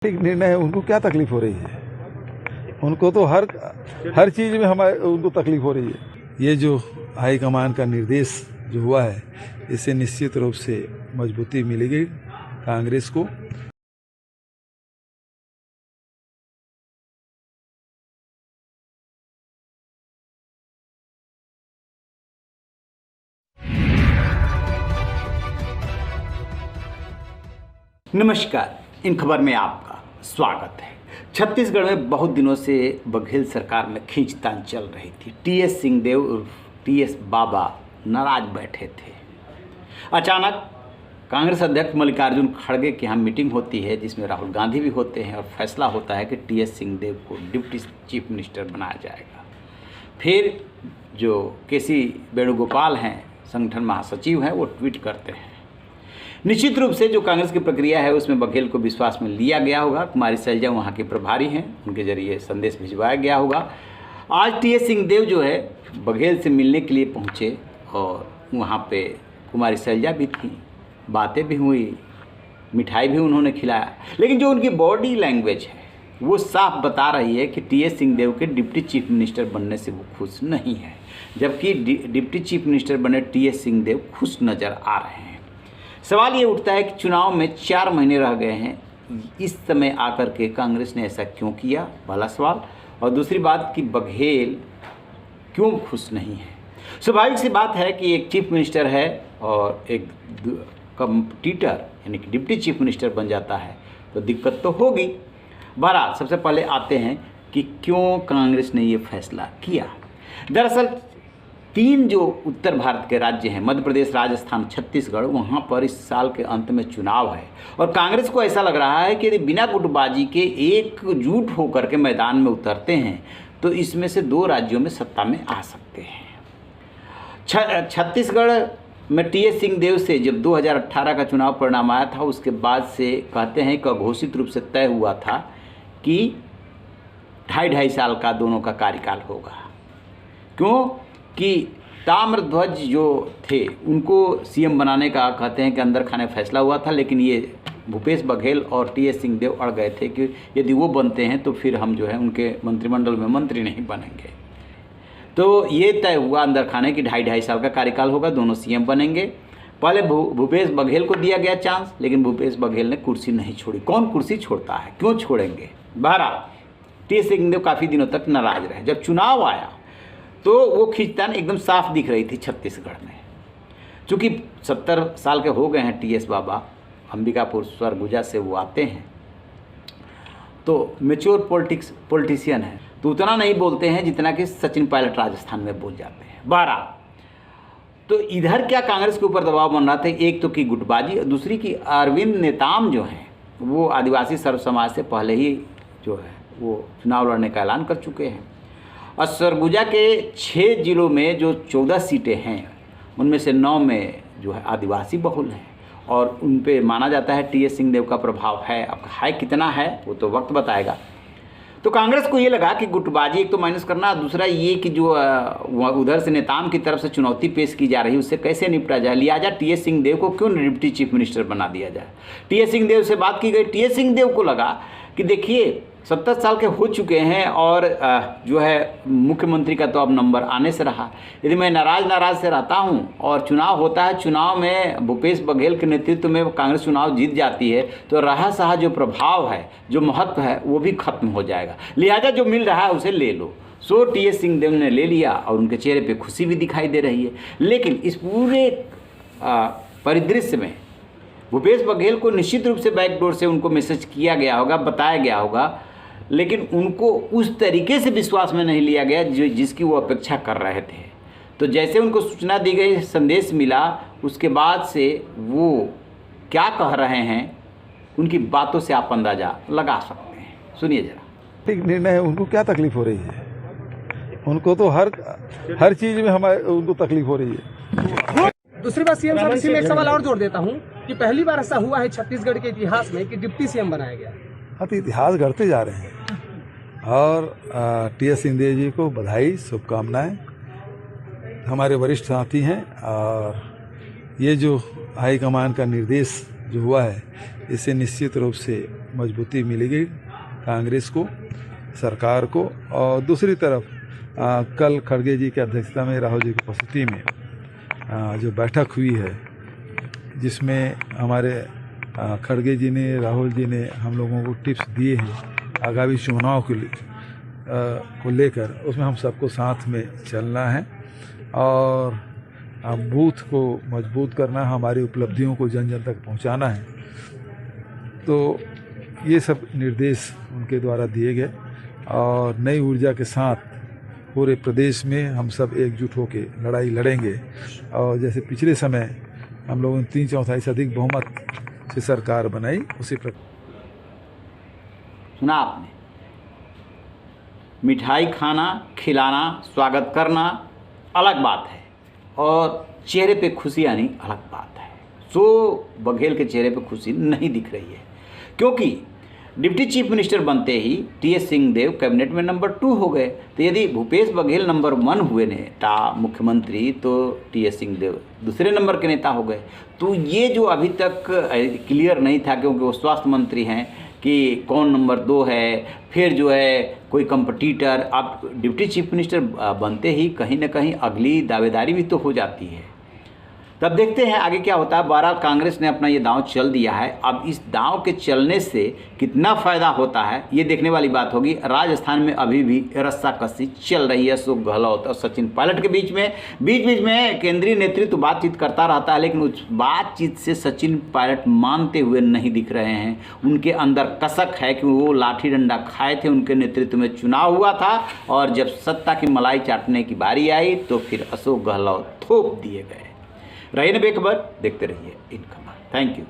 निर्णय है, उनको क्या तकलीफ हो रही है? उनको तो हर चीज़ में हमारे उनको तकलीफ हो रही है। ये जो हाईकमान का निर्देश जो हुआ है, इससे निश्चित रूप से मजबूती मिलेगी कांग्रेस को। नमस्कार, इन खबर में आपका स्वागत है। छत्तीसगढ़ में बहुत दिनों से बघेल सरकार में खींचतान चल रही थी। टीएस सिंहदेव उर्फ टीएस बाबा नाराज बैठे थे। अचानक कांग्रेस अध्यक्ष मल्लिकार्जुन खड़गे की यहाँ मीटिंग होती है, जिसमें राहुल गांधी भी होते हैं और फैसला होता है कि टीएस सिंहदेव को डिप्टी चीफ मिनिस्टर बनाया जाएगा। फिर जो केसी वेणुगोपाल हैं, संगठन महासचिव हैं, वो ट्वीट करते हैं। निश्चित रूप से जो कांग्रेस की प्रक्रिया है उसमें बघेल को विश्वास में लिया गया होगा। कुमारी सैलजा वहाँ के प्रभारी हैं, उनके जरिए संदेश भिजवाया गया होगा। आज टीएस सिंहदेव जो है बघेल से मिलने के लिए पहुँचे और वहाँ पे कुमारी सैलजा भी थी, बातें भी हुई, मिठाई भी उन्होंने खिलाया। लेकिन जो उनकी बॉडी लैंग्वेज है वो साफ बता रही है कि टीएस सिंहदेव के डिप्टी चीफ मिनिस्टर बनने से वो खुश नहीं है, जबकि डिप्टी चीफ मिनिस्टर बने टीएस सिंहदेव खुश नज़र आ रहे हैं। सवाल ये उठता है कि चुनाव में 4 महीने रह गए हैं, इस समय आकर के कांग्रेस ने ऐसा क्यों किया, भला सवाल। और दूसरी बात कि बघेल क्यों खुश नहीं है। स्वाभाविक सी बात है कि एक चीफ मिनिस्टर है और एक कंपटीटर यानी कि डिप्टी चीफ मिनिस्टर बन जाता है तो दिक्कत तो होगी। बहरहाल सबसे पहले आते हैं कि क्यों कांग्रेस ने ये फैसला किया। दरअसल 3 जो उत्तर भारत के राज्य हैं, मध्य प्रदेश, राजस्थान, छत्तीसगढ़, वहाँ पर इस साल के अंत में चुनाव है और कांग्रेस को ऐसा लग रहा है कि यदि बिना गुटबाजी के एकजुट होकर के मैदान में उतरते हैं तो इसमें से 2 राज्यों में सत्ता में आ सकते हैं। छत्तीसगढ़ में टीएस सिंहदेव से जब 2018 का चुनाव परिणाम आया था, उसके बाद से कहते हैं कि घोषित रूप से तय हुआ था कि 2.5 साल का दोनों का कार्यकाल होगा। क्यों कि ताम्रध्वज जो थे उनको सीएम बनाने का कहते हैं कि अंदर खाने फैसला हुआ था, लेकिन ये भूपेश बघेल और टीएस सिंहदेव अड़ गए थे कि यदि वो बनते हैं तो फिर हम जो है उनके मंत्रिमंडल में मंत्री नहीं बनेंगे। तो ये तय हुआ अंदर खाने की 2.5 साल का कार्यकाल होगा, दोनों सीएम बनेंगे। पहले भूपेश बघेल को दिया गया चांस, लेकिन भूपेश बघेल ने कुर्सी नहीं छोड़ी। कौन कुर्सी छोड़ता है, क्यों छोड़ेंगे। बहरहाल टीएस सिंहदेव काफ़ी दिनों तक नाराज रहे। जब चुनाव आया तो वो खींचतान एकदम साफ दिख रही थी छत्तीसगढ़ में। चूँकि 70 साल के हो गए हैं टीएस बाबा, अंबिकापुर सरगुजा से वो आते हैं, तो मेच्योर पॉलिटिशियन है, तो उतना नहीं बोलते हैं जितना कि सचिन पायलट राजस्थान में बोल जाते हैं। 12 तो इधर क्या कांग्रेस के ऊपर दबाव बन रहा था, एक तो कि गुटबाजी, दूसरी कि अरविंद नेताम जो हैं वो आदिवासी सर्व समाज से पहले ही जो है वो चुनाव लड़ने का ऐलान कर चुके हैं। और सरगुजा के 6 जिलों में जो 14 सीटें हैं उनमें से 9 में जो है आदिवासी बहुल हैं और उन पे माना जाता है टीएस सिंहदेव का प्रभाव है। अब है कितना है वो तो वक्त बताएगा। तो कांग्रेस को ये लगा कि गुटबाजी एक तो माइनस करना, दूसरा ये कि जो उधर से नेताम की तरफ से चुनौती पेश की जा रही है उससे कैसे निपटा जाए। लिहाजा टीएस सिंहदेव को क्यों डिप्टी चीफ मिनिस्टर बना दिया जाए। टीएस सिंहदेव से बात की गई। टीएस सिंहदेव को लगा कि देखिए 70 साल के हो चुके हैं और जो है मुख्यमंत्री का तो अब नंबर आने से रहा। यदि मैं नाराज से रहता हूं और चुनाव होता है, चुनाव में भूपेश बघेल के नेतृत्व में कांग्रेस चुनाव जीत जाती है तो रहा सहा जो प्रभाव है, जो महत्व है, वो भी खत्म हो जाएगा। लिहाजा जो मिल रहा है उसे ले लो। सो टीएस सिंहदेव ने ले लिया और उनके चेहरे पर खुशी भी दिखाई दे रही है। लेकिन इस पूरे परिदृश्य में भूपेश बघेल को निश्चित रूप से बैकडोर से उनको मैसेज किया गया होगा, बताया गया होगा, लेकिन उनको उस तरीके से विश्वास में नहीं लिया गया जिसकी वो अपेक्षा कर रहे थे। तो जैसे उनको सूचना दी गई, संदेश मिला, उसके बाद से वो क्या कह रहे हैं उनकी बातों से आप अंदाज़ा लगा सकते हैं। सुनिए जरा। ठीक निर्णय है, उनको क्या तकलीफ हो रही है? उनको तो हर चीज़ में हमारे उनको तकलीफ हो रही है। दूसरी बात सीएम साहब, इसी में एक सवाल और जोड़ देता हूँ कि पहली बार ऐसा हुआ है छत्तीसगढ़ के इतिहास में कि डिप्टी सीएम बनाया गया। हाँ, तो इतिहास गढ़ते जा रहे हैं और टीएस सिंहदेव जी को बधाई, शुभकामनाएं। हमारे वरिष्ठ साथी हैं और ये जो हाईकमान का निर्देश जो हुआ है इससे निश्चित रूप से मजबूती मिलेगी कांग्रेस को, सरकार को। और दूसरी तरफ कल खड़गे जी की अध्यक्षता में, राहुल जी की उपस्थिति में जो बैठक हुई है, जिसमें हमारे खड़गे जी ने, राहुल जी ने हम लोगों को टिप्स दिए हैं आगामी चुनाव को लेकर, उसमें हम सबको साथ में चलना है और बूथ को मजबूत करना, हमारी उपलब्धियों को जन जन तक पहुंचाना है। तो ये सब निर्देश उनके द्वारा दिए गए और नई ऊर्जा के साथ पूरे प्रदेश में हम सब एकजुट होकर लड़ाई लड़ेंगे। और जैसे पिछले समय हम लोगों ने 3/4 से अधिक बहुमत से सरकार बनाई, उसी प्रकार। सुना आपने, मिठाई खाना, खिलाना, स्वागत करना अलग बात है और चेहरे पे खुशी आनी अलग बात है। सो बघेल के चेहरे पे खुशी नहीं दिख रही है, क्योंकि डिप्टी चीफ मिनिस्टर बनते ही टीएस सिंहदेव कैबिनेट में नंबर 2 हो गए। तो यदि भूपेश बघेल नंबर 1 हुए नेता मुख्यमंत्री, तो टीएस सिंहदेव दूसरे नंबर के नेता हो गए। तो ये जो अभी तक क्लियर नहीं था, क्योंकि वो स्वास्थ्य मंत्री हैं, कि कौन नंबर 2 है, फिर जो है कोई कंपटीटर। अब डिप्टी चीफ मिनिस्टर बनते ही कहीं ना कहीं अगली दावेदारी भी तो हो जाती है। तब देखते हैं आगे क्या होता है। बहरहाल कांग्रेस ने अपना ये दांव चल दिया है। अब इस दांव के चलने से कितना फ़ायदा होता है ये देखने वाली बात होगी। राजस्थान में अभी भी रस्साकसी चल रही है अशोक गहलोत और सचिन पायलट के बीच में केंद्रीय नेतृत्व बातचीत करता रहता है, लेकिन उस बातचीत से सचिन पायलट मानते हुए नहीं दिख रहे हैं। उनके अंदर कसक है कि वो लाठी डंडा खाए थे, उनके नेतृत्व में चुनाव हुआ था और जब सत्ता की मलाई चाटने की बारी आई तो फिर अशोक गहलोत थोप दिए गए। रही न बेखबर, देखते रहिए इन खबर। Thank you.